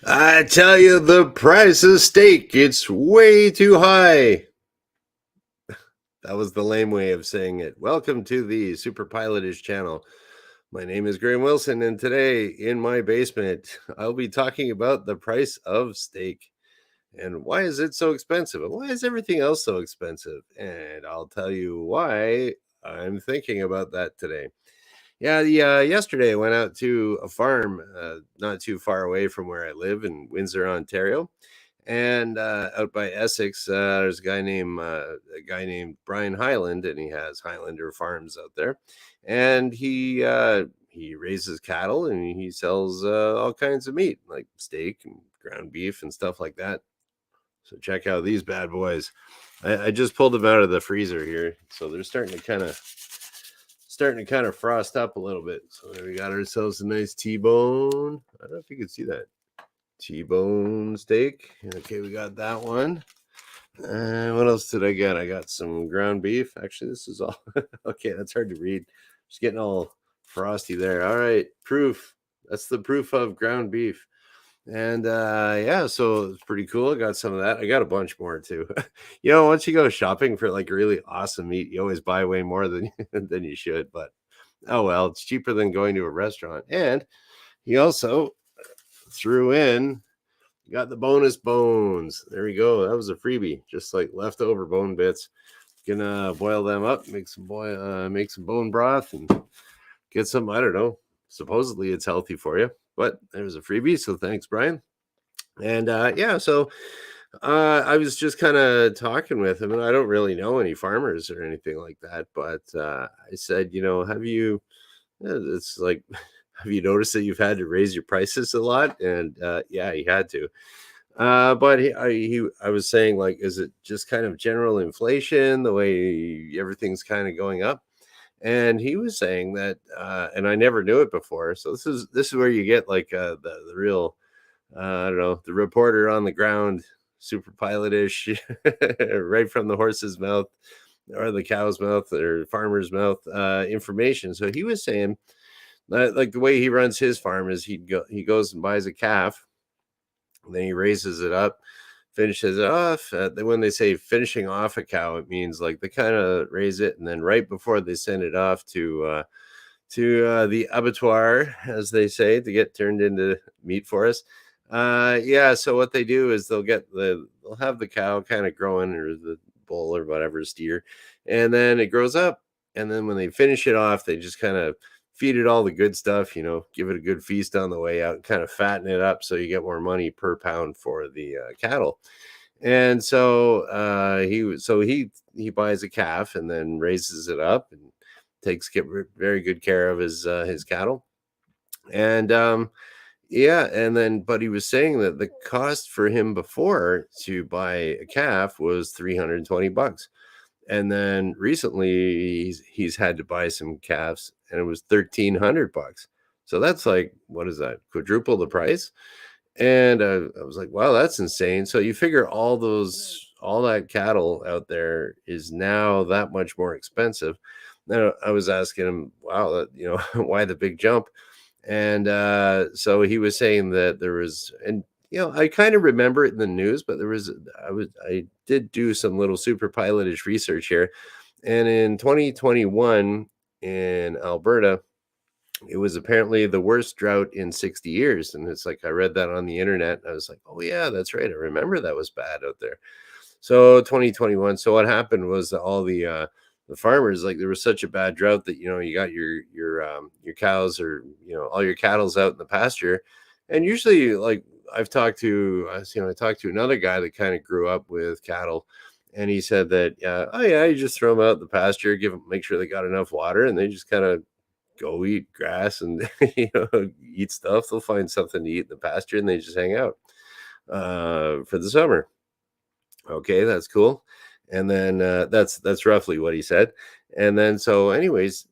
I tell you, the price of steak, it's way too high. That was the lame way of saying it. Welcome to the superpilotish channel. My name is Graham Wilson, and today in my basement, I'll be talking about the price of steak and why is it so expensive and why is everything else so expensive. And I'll tell you why I'm thinking about that today. Yesterday I went out to a farm not too far away from where I live in Windsor, Ontario, and out by Essex, there's a guy named Brian Highland, and he has Highlander Farms out there, and he raises cattle and he sells all kinds of meat like steak and ground beef and stuff like that. So check out these bad boys. I just pulled them out of the freezer here, so they're starting to kind of frost up a little bit. So there we got ourselves a nice T-bone. I don't know if you can see that. T-bone steak. Okay, we got that one. What else did I get? I got some ground beef. Actually, this is all okay. That's hard to read. Just getting all frosty there. All right, proof. That's the proof of ground beef. And yeah, so it's pretty cool. I got some of that. I got a bunch more too. Once you go shopping for like really awesome meat, you always buy way more than than you should. But oh well, it's cheaper than going to a restaurant. And he also threw in got the bonus bones. There we go. That was a freebie, just like leftover bone bits. Gonna boil them up, make some bone broth, and get some. I don't know. Supposedly it's healthy for you, but there's a freebie. So thanks, Brian. And yeah, so I was just kind of talking with him, and I don't really know any farmers or anything like that. But I said, have you? It's like, have you noticed that you've had to raise your prices a lot? And yeah, he had to. But I was saying, like, is it just kind of general inflation, the way everything's kind of going up? And he was saying that, and I never knew it before. So this is where you get like the real, I don't know, the reporter on the ground, super pilotish, right from the horse's mouth or the cow's mouth or farmer's mouth information. So he was saying that, like, the way he runs his farm is he goes and buys a calf, then he raises it up, finishes it off. Then when they say finishing off a cow, it means like they kind of raise it, and then right before they send it off to the abattoir, as they say, to get turned into meat for us. Yeah. So what they do is they'll have the cow kind of growing, or the bull or whatever, steer, and then it grows up, and then when they finish it off, they just kind of feed it all the good stuff, give it a good feast on the way out, kind of fatten it up so you get more money per pound for the cattle. And so he buys a calf and then raises it up and very good care of his cattle. And yeah, and then but he was saying that the cost for him before to buy a calf was $320. And then recently he's had to buy some calves and it was $1,300. So that's like, what is that? Quadruple the price. And I was like, wow, that's insane. So you figure all that cattle out there is now that much more expensive. Then I was asking him, wow, why the big jump? And so he was saying that there was, and I kind of remember it in the news, but I did do some little super pilotish research here. And in 2021 in Alberta, it was apparently the worst drought in 60 years. And it's like, I read that on the internet. I was like, oh, yeah, that's right. I remember that was bad out there. So 2021. So what happened was that all the farmers, like, there was such a bad drought that, you got your cows, or, all your cattle's out in the pasture. And usually, like, I talked to another guy that kind of grew up with cattle, and he said that, oh yeah, you just throw them out in the pasture, make sure they got enough water, and they just kind of go eat grass and eat stuff. They'll find something to eat in the pasture, and they just hang out for the summer. Okay, that's cool. And then that's roughly what he said. And then so anyways,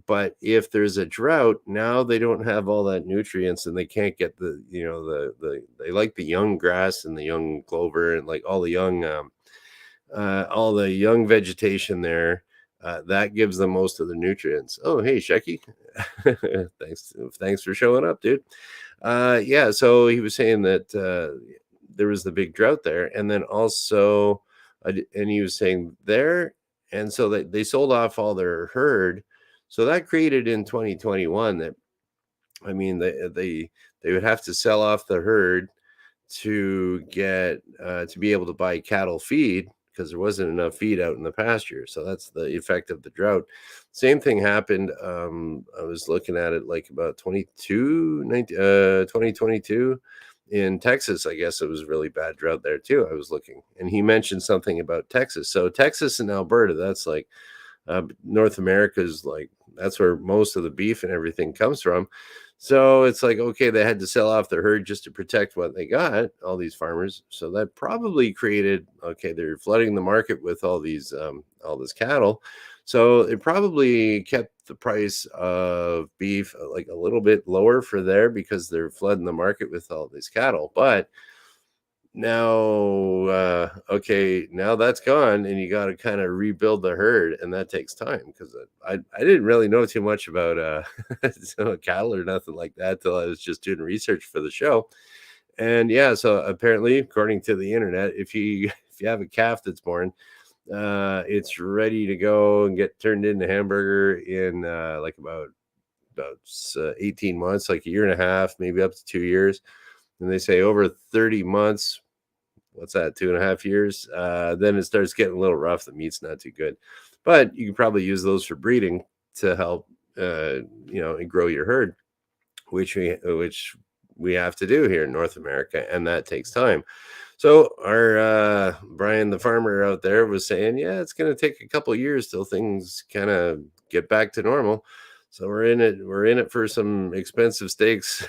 but if there's a drought, now they don't have all that nutrients, and they can't get they like the young grass and the young clover and like all the young vegetation there. That gives them most of the nutrients. Oh, hey, Shecky. Thanks for showing up, dude. Yeah, so he was saying that there was the big drought there, and then also, and he was saying there, and so they sold off all their herd, so that created in 2021 that I mean they would have to sell off the herd to get to be able to buy cattle feed because there wasn't enough feed out in the pasture. So that's the effect of the drought. Same thing happened. I was looking at it like about 2022 in Texas. I guess it was really bad drought there too. I was looking, and he mentioned something about Texas. So Texas and Alberta, that's like North America's like that's where most of the beef and everything comes from. So it's like, okay, they had to sell off their herd just to protect what they got, all these farmers. So that probably created, okay, they're flooding the market with all this cattle. So it probably kept the price of beef like a little bit lower for there because they're flooding the market with all these cattle. But now, okay, now that's gone, and you got to kind of rebuild the herd, and that takes time because I didn't really know too much about cattle or nothing like that till I was just doing research for the show. And yeah, so apparently, according to the internet, if you if you have a calf that's born, it's ready to go and get turned into hamburger in like about 18 months, like a year and a half, maybe up to 2 years. And they say over 30 months, what's that, 2.5 years, then it starts getting a little rough. The meat's not too good, but you can probably use those for breeding to help and grow your herd, which we have to do here in North America, and that takes time. So our Brian the farmer out there was saying, yeah, it's going to take a couple of years till things kind of get back to normal. So we're in it for some expensive steaks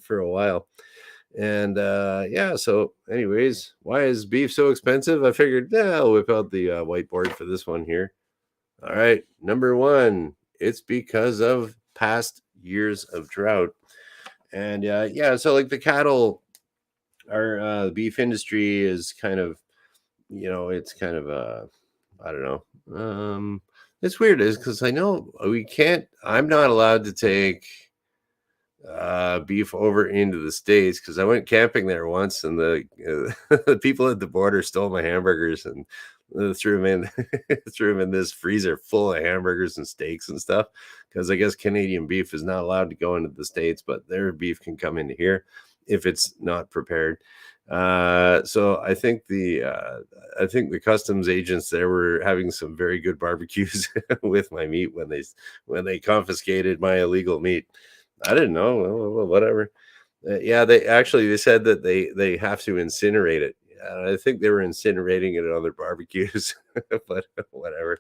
for a while. And yeah, so anyways, why is beef so expensive? I figured, yeah, I'll whip out the whiteboard for this one here. All right, number one, it's because of past years of drought. And yeah, so like the cattle, our beef industry is kind of, it's kind of I don't know. It's weird is because I know we can't. I'm not allowed to take beef over into the States because I went camping there once, and the people at the border stole my hamburgers and threw them in threw them in this freezer full of hamburgers and steaks and stuff. Because I guess Canadian beef is not allowed to go into the States, but their beef can come into here if it's not prepared. So I think the customs agents there were having some very good barbecues with my meat when they confiscated my illegal meat. I didn't know. Well, whatever. Yeah, they said that they have to incinerate it. I think they were incinerating it on their barbecues, but whatever.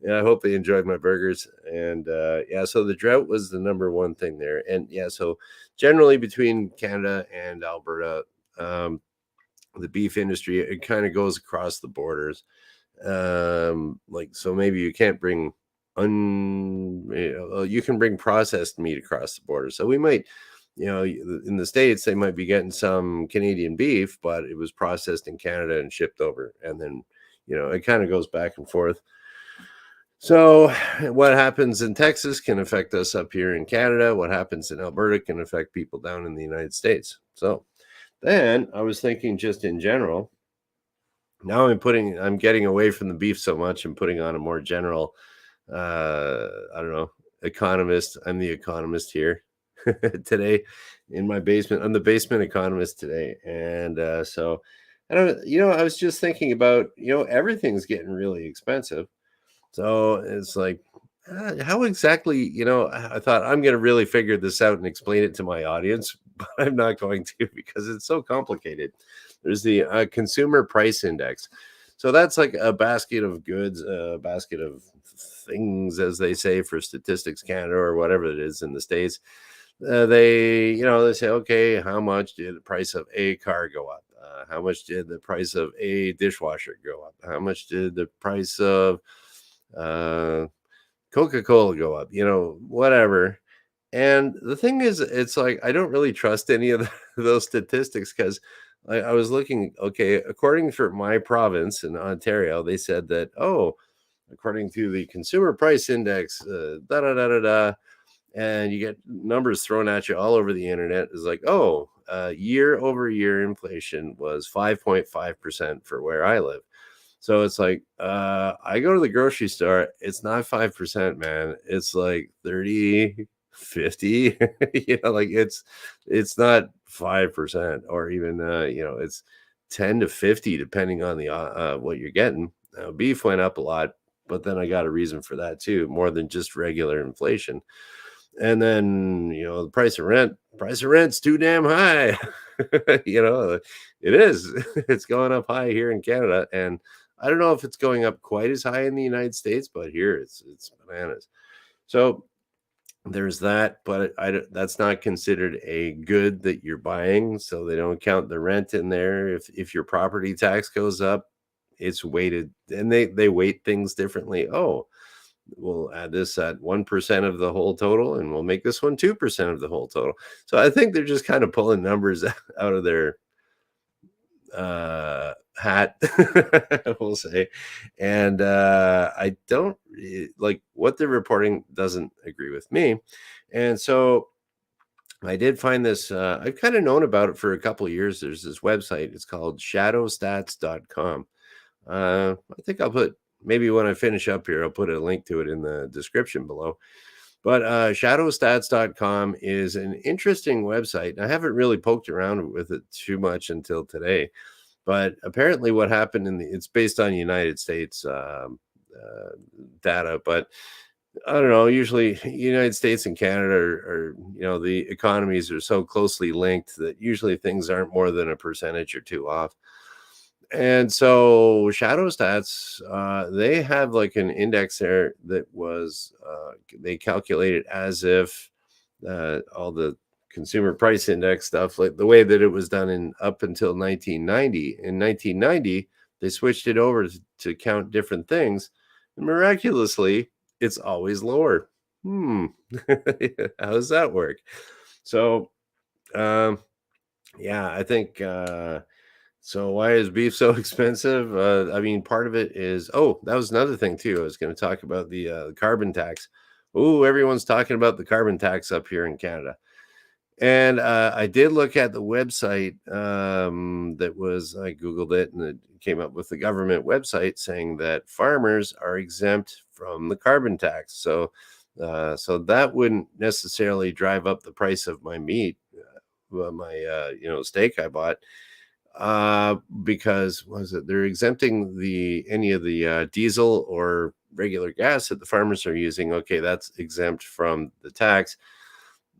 Yeah, I hope they enjoyed my burgers. And yeah, so the drought was the number one thing there. And yeah, so generally between Canada and Alberta, um, the beef industry it kind of goes across the borders. Like so, maybe you can't bring you can bring processed meat across the border. So we might, in the States, they might be getting some Canadian beef, but it was processed in Canada and shipped over. And then, it kind of goes back and forth. So what happens in Texas can affect us up here in Canada. What happens in Alberta can affect people down in the United States. So then I was thinking just in general, now I'm getting away from the beef so much and putting on a more general I don't know, economist. I'm the economist here today in my basement. I'm the basement economist today. And so I don't, I was just thinking about, everything's getting really expensive. So it's like, how exactly, I thought I'm going to really figure this out and explain it to my audience, but I'm not going to because it's so complicated. There's the consumer price index. So that's like a basket of goods, a basket of things, as they say for Statistics Canada or whatever it is in the States. They say, okay, how much did the price of a car go up? How much did the price of a dishwasher go up? How much did the price of uh, Coca-Cola go up? Whatever. And the thing is, it's like I don't really trust any of those statistics because I was looking, okay, according for my province in Ontario, they said that, according to the Consumer Price Index, da da da da da, and you get numbers thrown at you all over the internet. It's like, oh, year over year inflation was 5.5% for where I live. So it's like, I go to the grocery store, it's not 5%, man. It's like 30, 50. Like it's not 5% or even it's 10 to 50 depending on the what you're getting. Beef went up a lot, but then I got a reason for that too, more than just regular inflation. And then, the price of rent's too damn high. It is. It's going up high here in Canada, and I don't know if it's going up quite as high in the United States, but here it's bananas. So there's that, but that's not considered a good that you're buying, so they don't count the rent in there. If your property tax goes up, it's weighted, and they weight things differently. Oh, we'll add this at 1% of the whole total, and we'll make this one 2% of the whole total. So I think they're just kind of pulling numbers out of their hat, we'll say. And I don't like what they're reporting, doesn't agree with me. And so I did find this. I've kind of known about it for a couple of years. There's this website, it's called shadowstats.com. I think I'll put, maybe when I finish up here, I'll put a link to it in the description below. But shadowstats.com is an interesting website. I haven't really poked around with it too much until today. But apparently, what happened it's based on United States data. But I don't know. Usually, United States and Canada the economies are so closely linked that usually things aren't more than a percentage or two off. And so Shadow Stats, they have like an index there that was they calculated as if all the consumer price index stuff, like the way that it was done in up until 1990. In 1990, they switched it over to count different things, and miraculously, it's always lower. How does that work? So, yeah, I think. So why is beef so expensive? I mean, part of it is, oh, that was another thing too. I was going to talk about the carbon tax. Oh, everyone's talking about the carbon tax up here in Canada. And I did look at the website I Googled it, and it came up with the government website saying that farmers are exempt from the carbon tax. So that wouldn't necessarily drive up the price of my meat, my steak I bought, because they're exempting any of the diesel or regular gas that the farmers are using. Okay, that's exempt from the tax.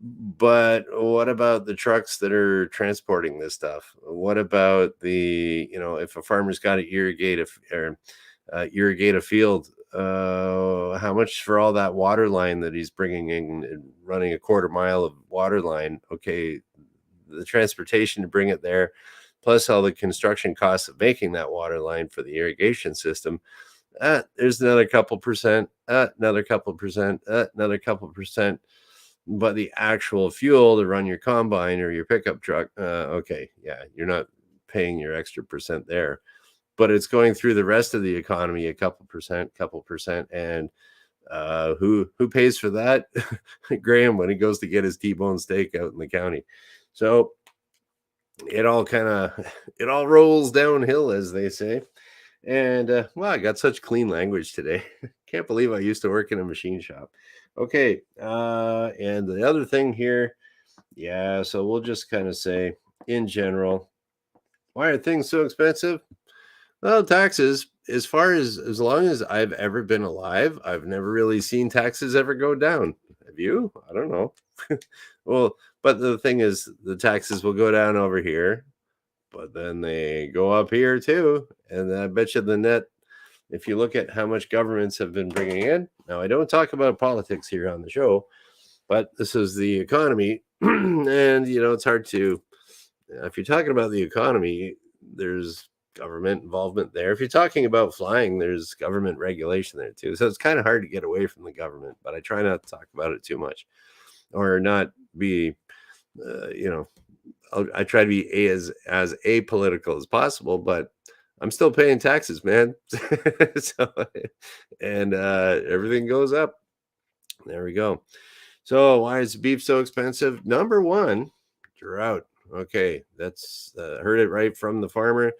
But what about the trucks that are transporting this stuff? What about if a farmer's got to irrigate a field, how much for all that water line that he's bringing in and running a quarter mile of water line? Okay, the transportation to bring it there, plus all the construction costs of making that water line for the irrigation system. There's another couple percent, another couple percent, another couple percent. But the actual fuel to run your combine or your pickup truck, okay, yeah, you're not paying your extra percent there, but it's going through the rest of the economy, a couple percent, and who pays for that? Graham, when he goes to get his T-bone steak out in the county. So it all rolls downhill, as they say. And I got such clean language today. Can't believe I used to work in a machine shop. Okay, and the other thing here, yeah, so we'll just kind of say, in general, why are things so expensive? Well, taxes, as long as I've ever been alive, I've never really seen taxes ever go down. Have you? I don't know. Well, but the thing is, the taxes will go down over here, but then they go up here too. And I bet you the net, if you look at how much governments have been bringing in, now I don't talk about politics here on the show, but this is the economy. And, it's hard to, if you're talking about the economy, there's government involvement there. If you're talking about flying, there's government regulation there too. So it's kind of hard to get away from the government, but I try not to talk about it too much or not be, I try to be as apolitical as possible, but I'm still paying taxes, man. So, and everything goes up. There we go. So why is beef so expensive? Number one, drought. Okay, that's heard it right from the farmer.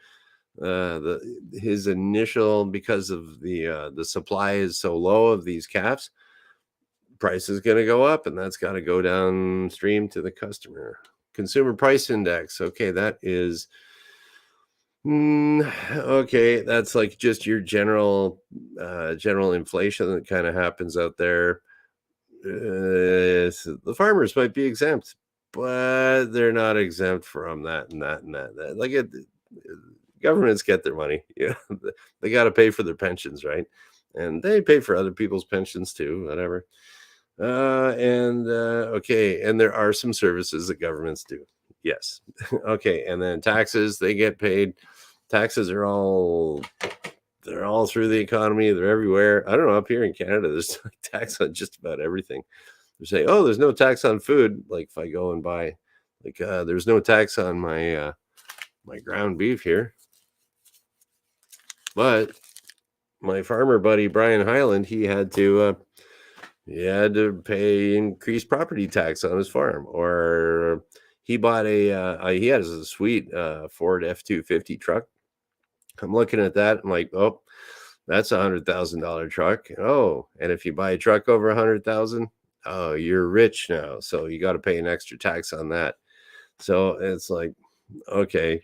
His initial, because of the supply is so low of these calves, price is going to go up, and that's got to go downstream to the customer. Consumer price index. Okay, that is okay. That's like just your general inflation that kind of happens out there. So the farmers might be exempt, but they're not exempt from that and that and that. And that. Like governments get their money. Yeah, they got to pay for their pensions, right? And they pay for other people's pensions too. Whatever. Okay, and there are some services that governments do. Yes. Okay, and then taxes, they get paid. Taxes are they're all through the economy. They're everywhere. I don't know. Up here in Canada, there's like tax on just about everything. They say, "Oh, there's no tax on food." Like if I go and buy, like, there's no tax on my ground beef here, but my farmer buddy Brian Highland, he had to pay increased property tax on his farm, or he has a sweet Ford F-250 truck. I'm looking at that. I'm like, oh, that's $100,000 truck. Oh, and if you buy a truck over 100,000, oh, you're rich now. So you got to pay an extra tax on that. So it's like, okay,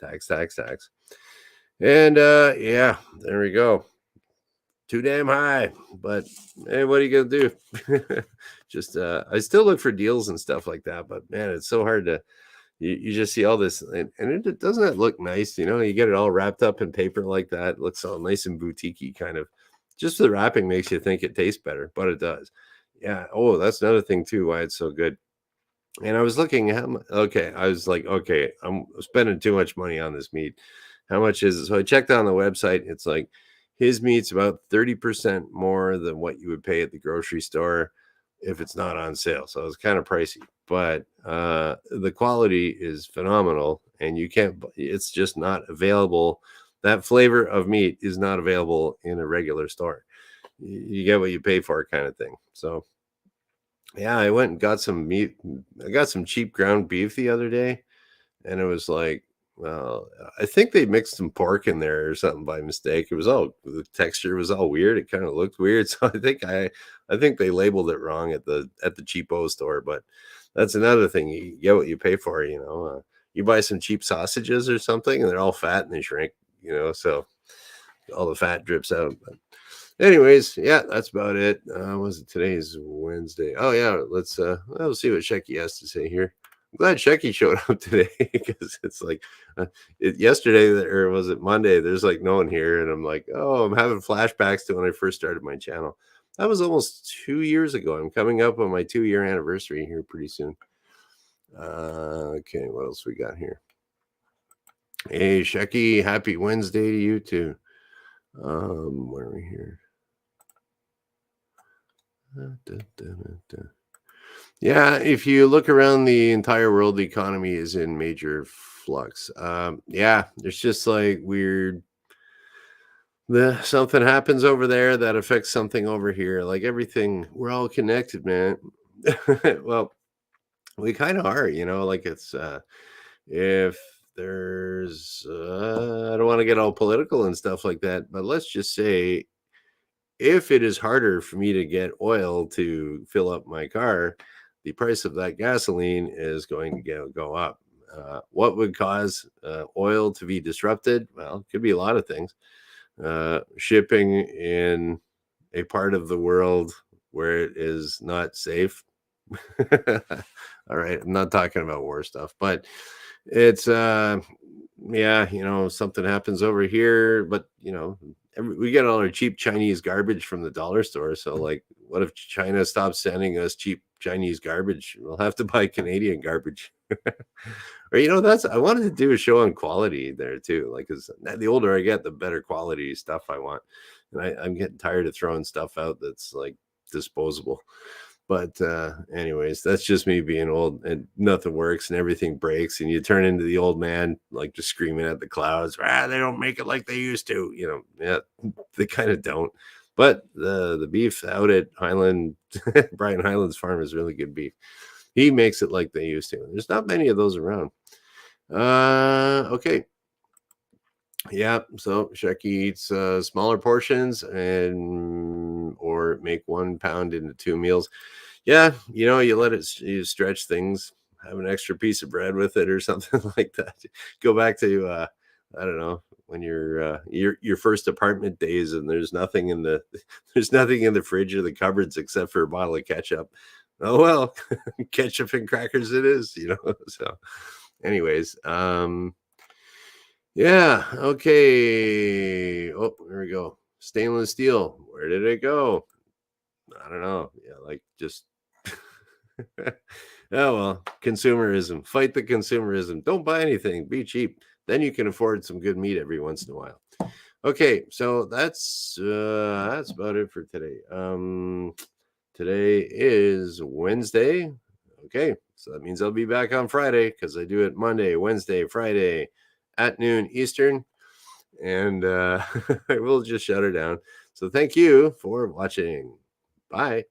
tax, tax, tax. And yeah, there we go. Too damn high. But hey, what are you gonna do? Just I still look for deals and stuff like that, but man, it's so hard to you just see all this, and it doesn't it look nice, you get it all wrapped up in paper like that. It looks all nice and boutiquey kind of. Just the wrapping makes you think it tastes better, but it does. Yeah. Oh, that's another thing too, why it's so good. And I was looking at okay, I was like, okay, I'm spending too much money on this meat. How much is it? So I checked on the website. It's like his meat's about 30% more than what you would pay at the grocery store if it's not on sale. So it's kind of pricey, but the quality is phenomenal, and you can't, it's just not available. That flavor of meat is not available in a regular store. You get what you pay for, kind of thing. So yeah, I went and got some meat. I got some cheap ground beef the other day, and it was like, well, I think they mixed some pork in there or something by mistake. The texture was all weird. It kind of looked weird. So I think they labeled it wrong at the cheapo store. But that's another thing. You get what you pay for. You buy some cheap sausages or something, and they're all fat and they shrink. So all the fat drips out. But anyways, yeah, that's about it. Was it today's Wednesday? Oh yeah, we'll see what Shecky has to say here. I'm glad Shecky showed up today because it's like yesterday, or was it Monday? There's like no one here, and I'm like, oh, I'm having flashbacks to when I first started my channel. That was almost 2 years ago. I'm coming up on my 2-year anniversary here pretty soon. Okay, what else we got here? Hey, Shecky, happy Wednesday to you too. Where are we here? Yeah, if you look around the entire world, the economy is in major flux. Yeah, there's just like weird. Something happens over there that affects something over here. Like everything, we're all connected, man. Well, we kind of are. Like it's if there's I don't want to get all political and stuff like that, but let's just say if it is harder for me to get oil to fill up my car, the price of that gasoline is going to go up. What would cause oil to be disrupted? Well, it could be a lot of things. Shipping in a part of the world where it is not safe. All right, I'm not talking about war stuff, but it's yeah, something happens over here, but we get all our cheap Chinese garbage from the dollar store. So like, what if China stops sending us cheap Chinese garbage? We'll have to buy Canadian garbage. Or that's I wanted to do a show on quality there too. Like, because the older I get, the better quality stuff I want, and I'm getting tired of throwing stuff out that's like disposable. But anyways, that's just me being old, and nothing works and everything breaks, and you turn into the old man, like just screaming at the clouds. They don't make it like they used to. Yeah, they kind of don't. But the beef out at Highland, Brian Highland's farm is really good beef. He makes it like they used to. There's not many of those around. Okay. Yeah, so Shecky eats smaller portions and or make 1 pound into 2 meals. Yeah, you let it you stretch things, have an extra piece of bread with it or something like that. Go back to I don't know, when your first apartment days and there's nothing in the there's nothing in the fridge or the cupboards except for a bottle of ketchup. Oh well, ketchup and crackers it is. So anyways, yeah, okay. Oh, there we go. Stainless steel. Where did it go? I don't know. Yeah, like just oh well, consumerism. Fight the consumerism. Don't buy anything. Be cheap. Then you can afford some good meat every once in a while. Okay, so that's about it for today. Today is Wednesday. Okay, so that means I'll be back on Friday because I do it Monday, Wednesday, Friday at noon Eastern, and I will just shut her down. So thank you for watching. Bye.